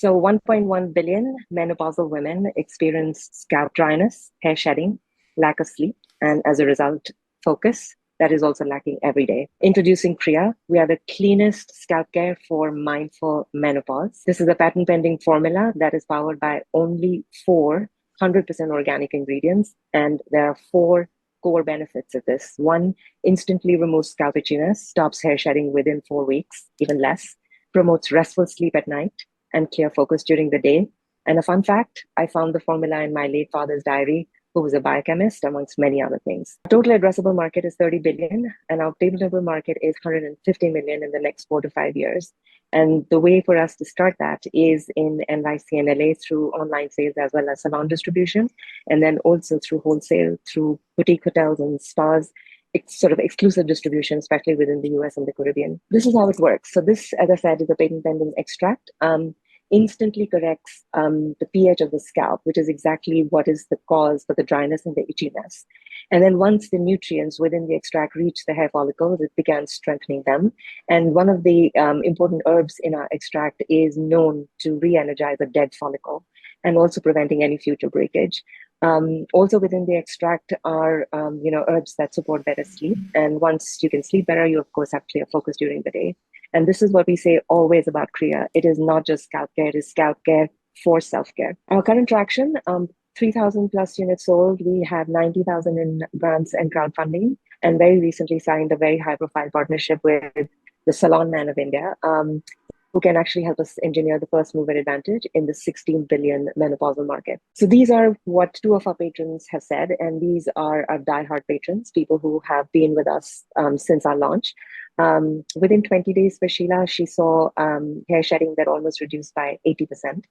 So 1.1 billion menopausal women experience scalp dryness, hair shedding, lack of sleep, and as a result, focus that is also lacking every day. Introducing Kriya, we are the cleanest scalp care for mindful menopause. This is a patent pending formula that is powered by only 400% organic ingredients, and there are four core benefits of this. One, instantly removes scalp itchiness, stops hair shedding within 4 weeks, even less, promotes restful sleep at night, and clear focus during the day. And a fun fact, I found the formula in my late father's diary, who was a biochemist, amongst many other things. Our total addressable market is 30 billion, and our obtainable market is 150 million in the next 4 to 5 years. And the way for us to start that is in NYC and LA through online sales as well as salon distribution, and then also through wholesale, through boutique hotels and spas. It's sort of exclusive distribution, especially within the US and the Caribbean. This is how it works. So this, as I said, is a patent pending extract. Instantly corrects the pH of the scalp, which is exactly what is the cause for the dryness and the itchiness. And then once the nutrients within the extract reach the hair follicles, it begins strengthening them. And one of the important herbs in our extract is known to re-energize a dead follicle and also preventing any future breakage. Also within the extract are herbs that support better sleep. And once you can sleep better, you of course have clear focus during the day. And this is what we say always about Kriya. It is not just scalp care, it is scalp care for self-care. Our current traction, 3,000 plus units sold. We have 90,000 in grants and crowdfunding, and very recently signed a very high-profile partnership with the Salon Man of India, who can actually help us engineer the first mover advantage in the 16 billion menopausal market. So these are what two of our patrons have said, and these are our diehard patrons, people who have been with us since our launch. Within 20 days for Sheila, she saw hair shedding that almost reduced by 80%.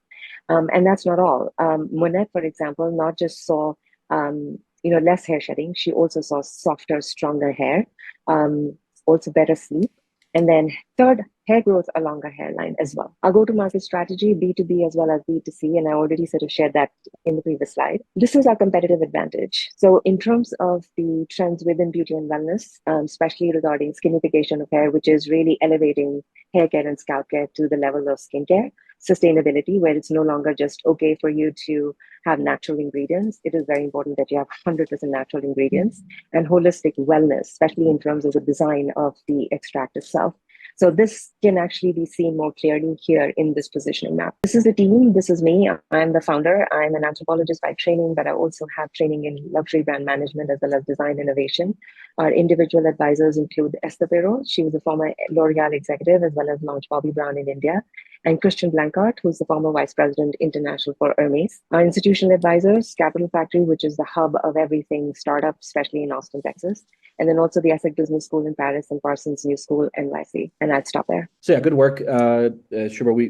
And that's not all. Monette, for example, not just saw less hair shedding, she also saw softer, stronger hair, also better sleep. And then third, hair growth along our hairline as well. Our go-to-market strategy, B2B as well as B2C, and I already sort of shared that in the previous slide. This is our competitive advantage. So in terms of the trends within beauty and wellness, especially regarding skinification of hair, which is really elevating hair care and scalp care to the level of skincare, sustainability, where it's no longer just okay for you to have natural ingredients. It is very important that you have 100% natural ingredients, and holistic wellness, especially in terms of the design of the extract itself. So this can actually be seen more clearly here in this positioning map. This is the team. This is me. I'm the founder. I'm an anthropologist by training, but I also have training in luxury brand management as well as design innovation. Our individual advisors include Esther Perot. She was a former L'Oreal executive as well as launched Bobbi Brown in India. And Christian Blancart, who's the former vice president international for Hermes. Our institutional advisors, Capital Factory, which is the hub of everything startup, especially in Austin, Texas. And then also the ESSEC Business School in Paris and Parsons New School, NYC. And I'd stop there. So yeah, good work. Shubra, we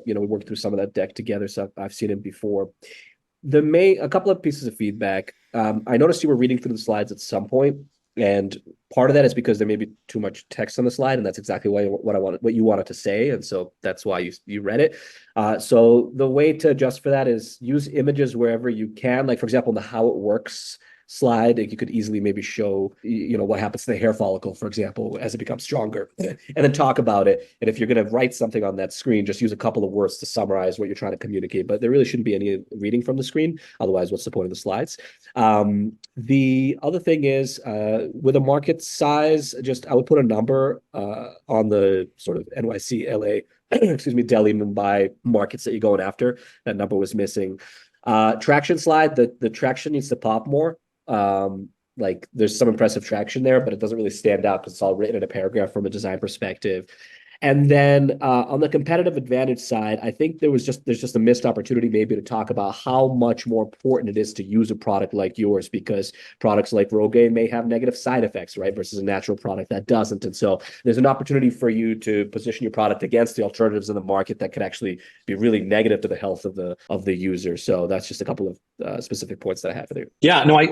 worked through some of that deck together, so I've seen it before. A couple of pieces of feedback. I noticed you were reading through the slides at some point, and part of that is because there may be too much text on the slide, and that's exactly what you wanted to say, and so that's why you read it. So the way to adjust for that is use images wherever you can. Like for example, in the how it works slide, you could easily maybe show what happens to the hair follicle, for example, as it becomes stronger, and then talk about it. And if you're going to write something on that screen, just use a couple of words to summarize what you're trying to communicate. But there really shouldn't be any reading from the screen, otherwise what's the point of the slides? The other thing is with a market size, I would put a number on the sort of NYC, LA, Delhi, Mumbai markets that you're going after. That number was missing. Traction slide, the traction needs to pop more. Like there's some impressive traction there, but it doesn't really stand out because it's all written in a paragraph from a design perspective. And then on the competitive advantage side, I think there's just a missed opportunity maybe to talk about how much more important it is to use a product like yours, because products like Rogaine may have negative side effects, right? Versus a natural product that doesn't. And so there's an opportunity for you to position your product against the alternatives in the market that could actually be really negative to the health of the user. So that's just a couple of specific points that I have for you. Yeah, no, I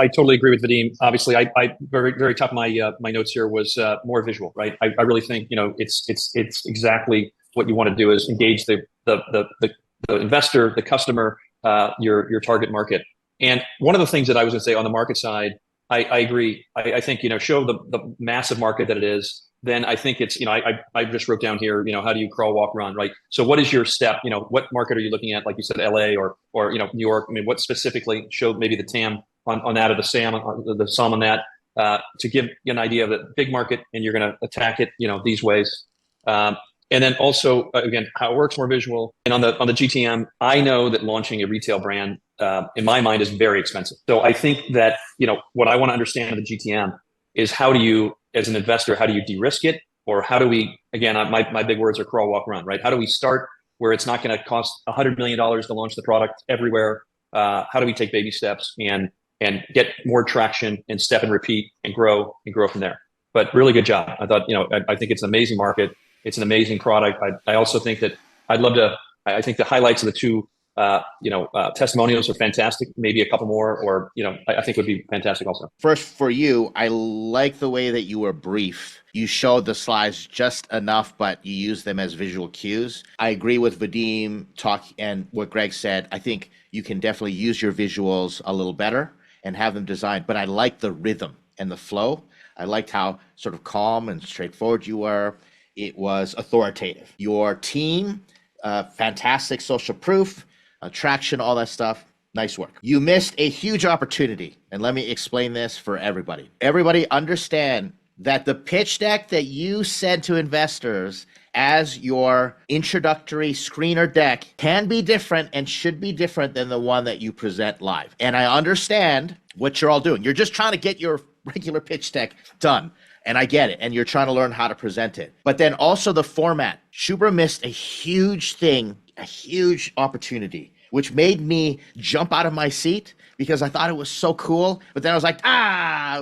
totally agree with Vadim. Obviously, I very, very top of my notes here was more visual, right? I really think, it's exactly what you want to do is engage the investor, the customer, your target market. And one of the things that I was going to say on the market side, I agree. I think, show the massive market that it is. then I think it's, I just wrote down here, how do you crawl, walk, run, right? So what is your step? What market are you looking at? Like you said, LA or New York. I mean, what specifically showed maybe the TAM on that, or the SAM on that, to give you an idea of the big market, and you're going to attack it, these ways. And then also, again, how it works, more visual. And on the GTM, I know that launching a retail brand, in my mind, is very expensive. So I think that, what I want to understand of the GTM is, how do you, as an investor, how do you de-risk it? Or how do we, again, my big words are crawl, walk, run, right? How do we start where it's not going to cost $100 million to launch the product everywhere? How do we take baby steps and get more traction and step and repeat and grow from there? But really good job. I thought, I think it's an amazing market. It's an amazing product. I also think that I think the highlights of the two, testimonials are fantastic. Maybe a couple more, or, I think would be fantastic also. First, for you, I like the way that you were brief. You showed the slides just enough, but you used them as visual cues. I agree with Vadim and what Greg said. I think you can definitely use your visuals a little better and have them designed, but I like the rhythm and the flow. I liked how sort of calm and straightforward you were. It was authoritative. Your team, fantastic social proof, traction, all that stuff. Nice work. You missed a huge opportunity. And let me explain this for everybody. Everybody understand that the pitch deck that you send to investors as your introductory screener deck can be different and should be different than the one that you present live. And I understand what you're all doing. You're just trying to get your regular pitch deck done. And I get it. And you're trying to learn how to present it. But then also the format. Shubra missed a huge thing, a huge opportunity, which made me jump out of my seat because I thought it was so cool. But then I was like,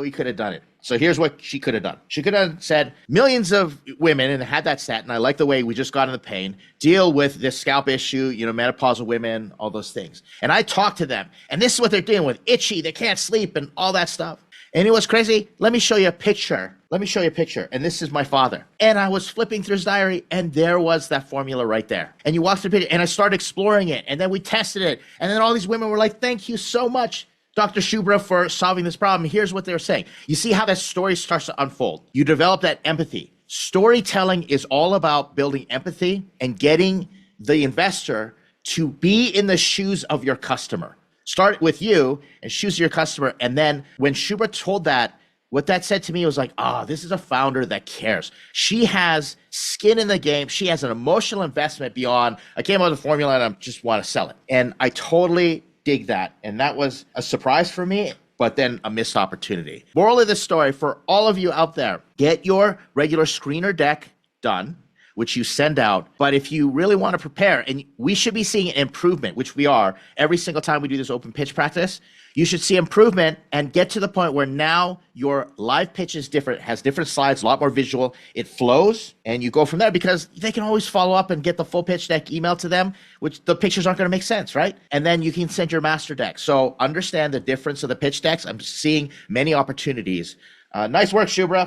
we could have done it. So here's what she could have done. She could have said millions of women, and had that stat, and I like the way we just got in the pain, deal with this scalp issue, menopausal women, all those things. And I talked to them, and this is what they're dealing with. Itchy, they can't sleep, and all that stuff. And you know what's crazy? Let me show you a picture. And this is my father. And I was flipping through his diary, and there was that formula right there. And you walk through the picture, and I started exploring it, and then we tested it. And then all these women were like, thank you so much, Dr. Shubra, for solving this problem. Here's what they were saying. You see how that story starts to unfold. You develop that empathy. Storytelling is all about building empathy and getting the investor to be in the shoes of your customer. Start with you and shoes of your customer. And then when Shubra told that, what that said to me was like, this is a founder that cares. She has skin in the game. She has an emotional investment beyond, I came up with a formula and I just want to sell it. And I totally dig that. And that was a surprise for me, but then a missed opportunity. Moral of the story for all of you out there, get your regular screener deck done, which you send out. But if you really want to prepare, and we should be seeing an improvement, which we are every single time we do this open pitch practice, you should see improvement and get to the point where now your live pitch is different, has different slides, a lot more visual, it flows, and you go from there because they can always follow up and get the full pitch deck emailed to them, which the pictures aren't going to make sense, right? And then you can send your master deck. So understand the difference of the pitch decks. I'm seeing many opportunities. Nice work, Shubra.